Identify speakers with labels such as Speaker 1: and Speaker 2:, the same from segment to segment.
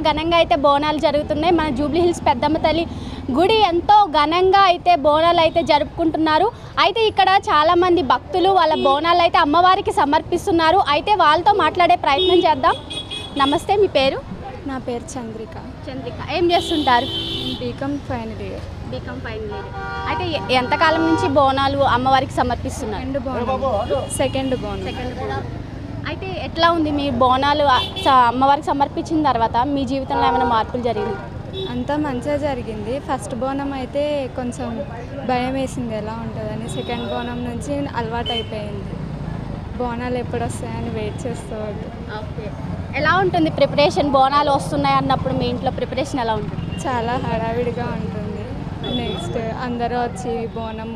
Speaker 1: ఘనంగా అయితే బోనాలు జరుగుతున్నాయి. మన జూబ్లీ హిల్స్ పెద్దమ్మ తల్లి గుడి ఎంతో ఘనంగా అయితే బోనాలు అయితే జరుపుకుంటున్నారు. అయితే ఇక్కడ చాలామంది భక్తులు వాళ్ళ బోనాలు అయితే అమ్మవారికి సమర్పిస్తున్నారు. అయితే వాళ్ళతో మాట్లాడే ప్రయత్నం చేద్దాం. నమస్తే, మీ పేరు?
Speaker 2: నా పేరు చంద్రిక.
Speaker 1: చంద్రిక, ఏం చేస్తుంటారు?
Speaker 2: BCom final year.
Speaker 1: BCom final year. అయితే ఎంతకాలం నుంచి బోనాలు అమ్మవారికి సమర్పిస్తున్నారు?
Speaker 2: సెకండ్ బోనం.
Speaker 1: అయితే ఎట్లా ఉంది మీ బోనాలు అమ్మవారికి సమర్పించిన తర్వాత మీ జీవితంలో ఏమైనా మార్పులు జరిగింది?
Speaker 2: అంతా మంచిగా జరిగింది. ఫస్ట్ బోనం అయితే కొంచెం భయం వేసింది ఎలా ఉంటుందని. సెకండ్ బోనం నుంచి అలవాటు అయిపోయింది. బోనాలు ఎప్పుడు వస్తాయని వెయిట్ చేస్తూ.
Speaker 1: ఓకే, ఎలా ఉంటుంది ప్రిపరేషన్? బోనాలు వస్తున్నాయి అన్నప్పుడు మీ ఇంట్లో ప్రిపరేషన్ ఎలా ఉంటుంది?
Speaker 2: చాలా హడావిడిగా ఉంటుంది. నెక్స్ట్ అందరూ వచ్చి బోనం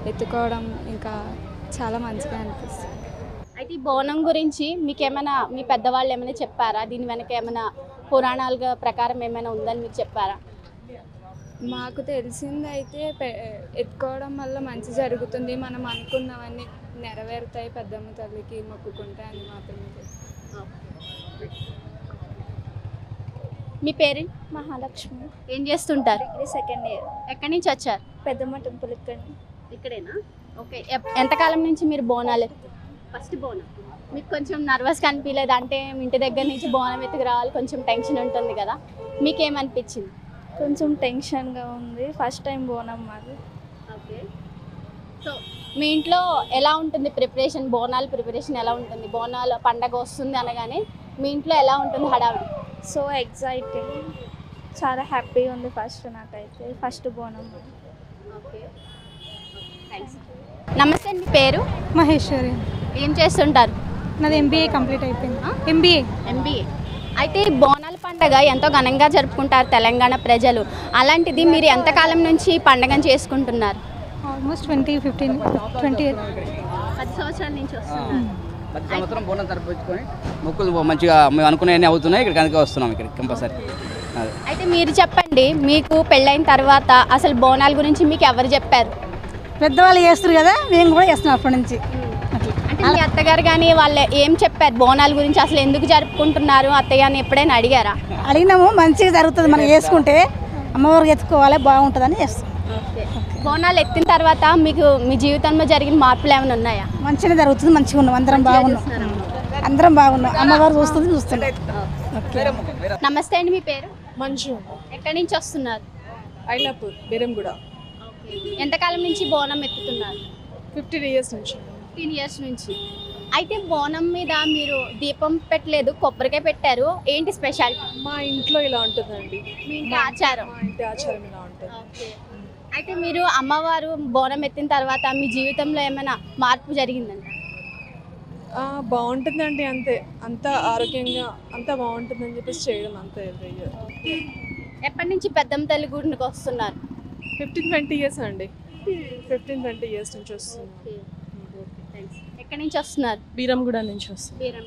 Speaker 2: ఎత్తుకోవడం ఇంకా చాలా మంచిగా అనిపిస్తుంది.
Speaker 1: అయితే ఈ బోనం గురించి మీకు ఏమైనా మీ పెద్దవాళ్ళు ఏమైనా చెప్పారా? దీని వెనక ఏమైనా పురాణాలుగా ప్రకారం ఏమైనా ఉందని మీకు చెప్పారా?
Speaker 2: మాకు తెలిసింది అయితే ఎత్తుకోవడం వల్ల మంచి జరుగుతుంది, మనం అనుకున్నవన్నీ నెరవేరుతాయి, పెద్దమ్మ తల్లికి మొక్కుకుంటాయి అని మాత్రమే తెలుసు.
Speaker 1: మీ పేరు?
Speaker 2: మహాలక్ష్మి.
Speaker 1: ఏం చేస్తుంటారు?
Speaker 2: Second year.
Speaker 1: ఎక్కడి నుంచి వచ్చారు?
Speaker 2: పెద్దమ్మ టెంపుల్
Speaker 1: ఇక్కడేనా? ఓకే, ఎంతకాలం నుంచి మీరు బోనాలు? ఫస్ట్ బోనం మీకు కొంచెం నర్వస్గా అనిపించలేదు? అంటే ఇంటి దగ్గర నుంచి బోనం ఎత్తుకు రావాలి, కొంచెం టెన్షన్ ఉంటుంది కదా, మీకేమనిపించింది?
Speaker 2: కొంచెం టెన్షన్గా ఉంది. ఫస్ట్ టైం బోనం మాది.
Speaker 1: ఓకే, సో మీ ఇంట్లో ఎలా ఉంటుంది ప్రిపరేషన్? బోనాలు ప్రిపరేషన్ ఎలా ఉంటుంది? బోనాలు పండగ వస్తుంది అనగానే మీ ఇంట్లో ఎలా ఉంటుంది హడావిడి?
Speaker 2: సో ఎక్సైటింగ్, చాలా హ్యాపీగా ఉంది. ఫస్ట్ నాకైతే ఫస్ట్ బోనం.
Speaker 1: Okay, thanks. నమస్తే, మీ పేరు?
Speaker 2: మహేశ్వరి.
Speaker 1: ఏం చేస్తుంటారు?
Speaker 2: నాది ఎంబీఏ కంప్లీట్ అయిపోయింది.
Speaker 1: ఎంబీఏ. అయితే బోనాల పండగ ఎంతో ఘనంగా జరుపుకుంటారు తెలంగాణ ప్రజలు. అలాంటిది మీరు ఎంతకాలం నుంచి ఈ పండుగను చేసుకుంటున్నారు?
Speaker 2: ఆల్మోస్ట్ 20
Speaker 1: సంవత్సరాల నుంచి వస్తున్నారు.
Speaker 3: ప్రతి సంవత్సరం బోనం తరపుకొని మొక్కులు మంచిగా మేము అనుకునేవన్నీ అవుతున్నాయి. ఇక్కడికి అందుకే వస్తున్నాం, ఇక్కడ కంపల్సరీ.
Speaker 1: అయితే మీరు చెప్పండి, మీకు పెళ్ళైన తర్వాత అసలు బోనాల గురించి మీకు ఎవరు చెప్పారు?
Speaker 4: పెద్దవాళ్ళు చేస్తారు కదా, మేము కూడా చేస్తున్నాం అప్పటి నుంచి.
Speaker 1: అంటే మీ అత్తగారు కానీ వాళ్ళు ఏం చెప్పారు బోనాల గురించి? అసలు ఎందుకు జరుపుకుంటున్నారు అత్తయ్య అని ఎప్పుడైనా అడిగారా?
Speaker 4: అడిగినాము, మంచిగా జరుగుతుంది, మనం చేసుకుంటే అమ్మవారికి ఎత్తుకోవాలి, బాగుంటుందని చేస్తాం.
Speaker 1: బోనాలు ఎత్తిన తర్వాత మీకు మీ జీవితంలో జరిగిన మార్పులు ఏమైనా ఉన్నాయా?
Speaker 4: మంచిగా జరుగుతుంది, మంచిగా ఉన్నాం, అందరం బాగున్నాం. అమ్మవారు చూస్తున్నాం.
Speaker 1: నమస్తే అండి, మీ పేరు?
Speaker 2: మంచు.
Speaker 1: ఎక్కడి నుంచి వస్తున్నారు?
Speaker 2: ఐలాపూర్, బేరంగూడ.
Speaker 1: ఎంతకాలం నుంచి బోనం ఎత్తుతున్నారు?
Speaker 2: 15 ఇయర్స్ నుంచి.
Speaker 1: 15 ఇయర్స్ నుంచి. అయితే బోనం మీద మీరు దీపం పెట్టలేదు, కొబ్బరికాయ పెట్టారు, ఏంటి స్పెషాలిటీ?
Speaker 2: మా ఇంట్లో ఇలా ఉంటుందండి.
Speaker 1: మీ ఇంటి ఆచారం?
Speaker 2: మా ఇంటి ఆచారం ఇలా ఉంటుంది.
Speaker 1: ఓకే. అయితే మీరు అమ్మవారు బోనం ఎత్తిన తర్వాత మీ జీవితంలో ఏమైనా మార్పు జరిగిందంట?
Speaker 2: బాగుంటుందండి, అంతే. అంత ఆరోగ్యంగా అంతా బాగుంటుందని చెప్పేసి చేయడం అంతే.
Speaker 1: ఎప్పటి నుంచి పెద్దమ్మ తల్లి గుడికి వస్తున్నారు?
Speaker 2: 15-20 ఇయర్స్ అండి. 15-20 ఇయర్స్ నుంచి వస్తున్నాం.
Speaker 1: ఎక్కడి నుంచి వస్తున్నారు?
Speaker 2: బీరంగూడ నుంచి వస్తున్నాం.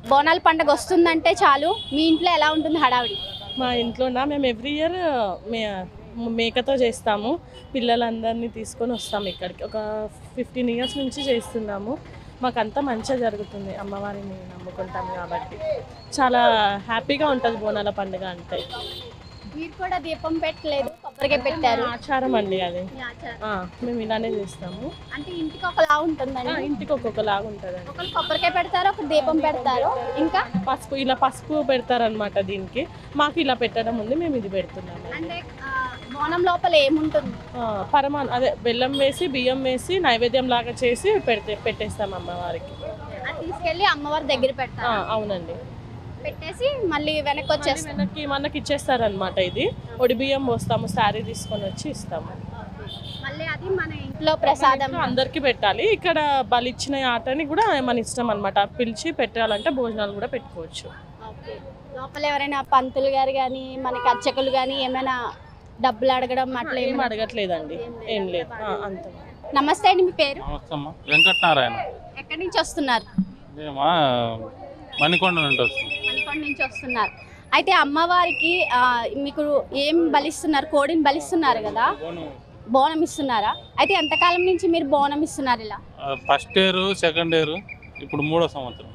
Speaker 1: బోనాల పండుగ వస్తుందంటే చాలు మీ ఇంట్లో ఎలా ఉంటుంది హడావిడి?
Speaker 5: మా ఇంట్లోనా మేము ఎవ్రీ ఇయర్ మేకతో చేస్తాము. పిల్లలందరినీ తీసుకొని వస్తాము ఇక్కడికి. ఒక 15 ఇయర్స్ నుంచి చేస్తున్నాము. మాకంతా మంచిగా జరుగుతుంది, అమ్మవారిని నమ్ముకుంటాం కాబట్టి చాలా హ్యాపీగా ఉంటుంది బోనాల పండుగ అంటే.
Speaker 1: మీరు కూడా దీపం పెట్టలేదు, కొబ్బరికాయ పెట్టారు.
Speaker 5: ఆచారం అండి అది, మేము ఇలానే చేస్తాము.
Speaker 1: అంటే ఇంటికి ఒకలా ఉంటుందండి?
Speaker 5: ఇంటికి ఒక్కొక్కలాగా ఉంటుంది.
Speaker 1: ఒకరు కొబ్బరికాయ పెడతారు, ఒక దీపం పెడతారు, ఇంకా
Speaker 5: పసుపు పెడతారనమాట దీనికి. మాకు ఇలా పెట్టడం ఉంది, మేము ఇది పెడుతున్నాము.
Speaker 1: అంటే బోనం లోపల ఏముంటుంది?
Speaker 5: అదే బెల్లం వేసి బియ్యం వేసి నైవేద్యం లాగా చేసి పెట్టేస్తాం అమ్మవారికి.
Speaker 1: అది తీసుకెళ్ళి అమ్మవారి దగ్గర పెడతారు?
Speaker 5: అవునండి,
Speaker 1: పెట్టేసి మళ్ళీ వెనక్కి వచ్చేస్తాం.
Speaker 5: మనకి ఇచ్చేస్తారనమాట. ఇది ఒడి బియ్యం పోస్తాము, శారీ తీసుకొని వచ్చి ఇస్తాము.
Speaker 1: మళ్ళీ అది మన ఇంట్లో ప్రసాదం
Speaker 5: అందరికి పెట్టాలి. ఇక్కడ బలిచ్చిన ఆటని కూడా మన ఇష్టం అనమాట, పిలిచి పెట్టాలంటే భోజనాలు కూడా పెట్టుకోవచ్చు.
Speaker 1: లోపల ఎవరైనా పంతులు గారు కానీ మనకి అర్చకులు కానీ ఏమైనా డబ్బులు అడగడం అట్లా
Speaker 5: ఏం అడగట్లేదండి, ఏం లేదు. అంత.
Speaker 1: నమస్తే అండి, మీ పేరు?
Speaker 6: వెంకటనారాయణ.
Speaker 1: ఎక్కడి నుంచి వస్తున్నారు?
Speaker 6: మణికొండ
Speaker 1: నుంచి వస్తున్నారు. అయితే అమ్మవారికి మీకు ఏం బలిస్తున్నారు? కోడిని బలిస్తున్నారు కదా, బోనం ఇస్తున్నారా? అయితే ఎంతకాలం నుంచి మీరు బోనం ఇస్తున్నారు ఇలా?
Speaker 6: ఫస్ట్ ఇయర్, సెకండ్ ఇయర్, ఇప్పుడు 3వ సంవత్సరం.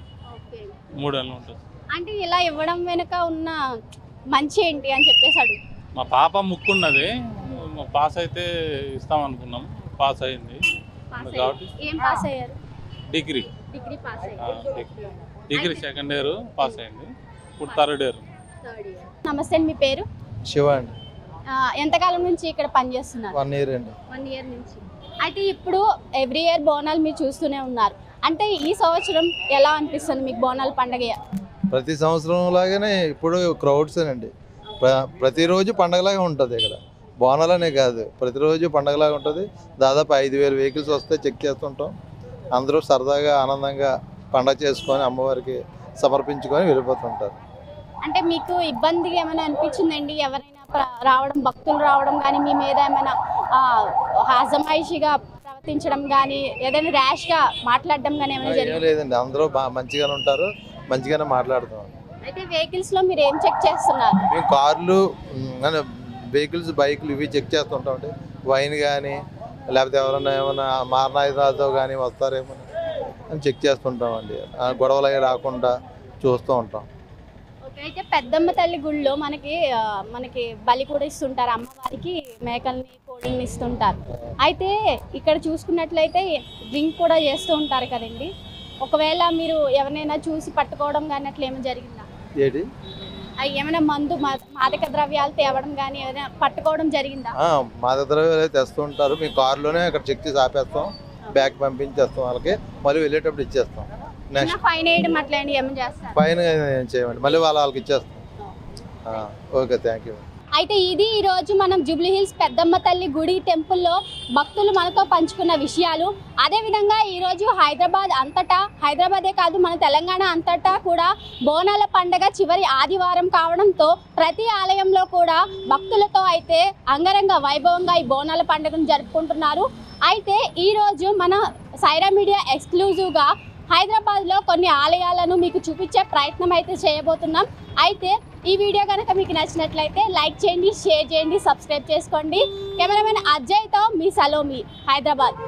Speaker 6: 3 ఏళ్ళు ఉంటుంది.
Speaker 1: అంటే ఇలా ఇవ్వడం వెనుక ఉన్న మంచి ఏంటి అని చెప్పేసి అడుగు.
Speaker 6: మా పాప ముక్కున్నది, పాస్ అయితే ఇస్తాం అనుకున్నాం, పాస్ అయింది కాబట్టి.
Speaker 1: ఏం పాస్ అయ్యారు?
Speaker 6: డిగ్రీ
Speaker 1: పాస్ అయ్యారు.
Speaker 6: డిగ్రీ సెకండ్ ఇయర్ పాస్ అయింది, ఇప్పుడు థర్డ్ ఇయర్.
Speaker 1: నమస్తే అండి, మీ పేరు?
Speaker 7: శివ అండి.
Speaker 1: ఎంతకాలం నుంచి ఇక్కడ పనిచేస్తున్నారు?
Speaker 7: 1 year అండి.
Speaker 1: 1 year నుంచి. అయితే ఇప్పుడు ఎవ్రీ ఇయర్ బోనాలు మీరు చూస్తూనే ఉన్నారు, అంటే ఈ సంవత్సరం ఎలా అనిపిస్తుంది మీకు బోనాల పండుగ?
Speaker 7: ప్రతి సంవత్సరం లాగానే ఇప్పుడు క్రౌడ్స్ అండి. ప్రతిరోజు పండగలాగా ఉంటుంది ఇక్కడ, బోనాలనే కాదు ప్రతిరోజు పండగలాగా ఉంటుంది. దాదాపు 5,000 వెహికల్స్ వస్తే చెక్ చేస్తుంటాం. అందరూ సరదాగా ఆనందంగా పండగ చేసుకొని అమ్మవారికి సమర్పించుకొని వెళ్ళిపోతుంటారు.
Speaker 1: అంటే మీకు ఇబ్బందిగా ఏమైనా అనిపించిందండి? ఎవరైనా రావడం, భక్తులు రావడం కానీ మీ మీద ఏమైనా అజమాయిషిగా ప్రవర్తించడం కానీ, ఏదైనా ర్యాష్గా మాట్లాడడం కానీ ఏమైనా జరిగింది?
Speaker 7: లేదండి, అందరూ మంచిగానే ఉంటారు, మంచిగానే మాట్లాడుతాం.
Speaker 1: అయితే వెహికల్స్లో మీరు ఏం చెక్ చేస్తున్నారు?
Speaker 7: మేము కార్లు, వెహికల్స్, బైకులు ఇవి చెక్ చేస్తుంటాం అండి. వైన్ కానీ లేకపోతే ఎవరైనా ఏమైనా మారణాయుధాలతో కానీ వస్తారేమో అని చెక్ చేస్తుంటాం అండి. గొడవలు అవి రాకుండా చూస్తూ ఉంటాం.
Speaker 1: అయితే పెద్దమ్మ తల్లి గుళ్ళో మనకి బలి కూడా ఇస్తుంటారు, అమ్మవారికి మేకల్ని, కోళ్ళని ఇస్తుంటారు. అయితే ఇక్కడ చూసుకున్నట్లయితే డ్రింక్ కూడా చేస్తూ ఉంటారు కదండి. ఒకవేళ మీరు ఎవరైనా చూసి పట్టుకోవడం కానీ అట్లా ఏమైనా జరిగిందా?
Speaker 7: ఏంటి
Speaker 1: ఏమైనా మందు, మాదక ద్రవ్యాలు తేవడం కానీ ఏమైనా పట్టుకోవడం జరిగిందా?
Speaker 7: మాదక ద్రవ్యాలు తెస్తూ ఉంటారు. మీ కారులోనే అక్కడ చెక్ చేసి ఆపేస్తాం, బ్యాగ్ పంపించేస్తాం వాళ్ళకి, మళ్ళీ వెళ్ళేటప్పుడు ఇచ్చేస్తాం. నెక్స్ట్
Speaker 1: ఫైన్ వేయడం అట్లాంటివి ఏమైనా చేస్తారు?
Speaker 7: ఫైన్ ఏం చేయమండి, మళ్ళీ వాళ్ళకి ఇచ్చేస్తాం. Okay, thank you.
Speaker 1: అయితే ఇది ఈరోజు మనం జూబ్లీ హిల్స్ పెద్దమ్మ తల్లి గుడి టెంపుల్లో భక్తులు మనతో పంచుకున్న విషయాలు. అదేవిధంగా ఈరోజు హైదరాబాదే కాదు మన తెలంగాణ అంతటా కూడా బోనాల పండగ చివరి ఆదివారం కావడంతో ప్రతి ఆలయంలో కూడా భక్తులతో అయితే అంగరంగ వైభవంగా ఈ బోనాల పండుగను జరుపుకుంటున్నారు. అయితే ఈరోజు మన సైరా మీడియా ఎక్స్క్లూజివ్గా హైదరాబాద్లో కొన్ని ఆలయాలను మీకు చూపించే ప్రయత్నం అయితే చేయబోతున్నాం. అయితే ఈ వీడియో కనుక మీకు నచ్చినట్లయితే లైక్ చేయండి, షేర్ చేయండి, సబ్స్క్రైబ్ చేసుకోండి. కెమెరామెన్ అజయ్తో మీ సలోమి, హైదరాబాద్.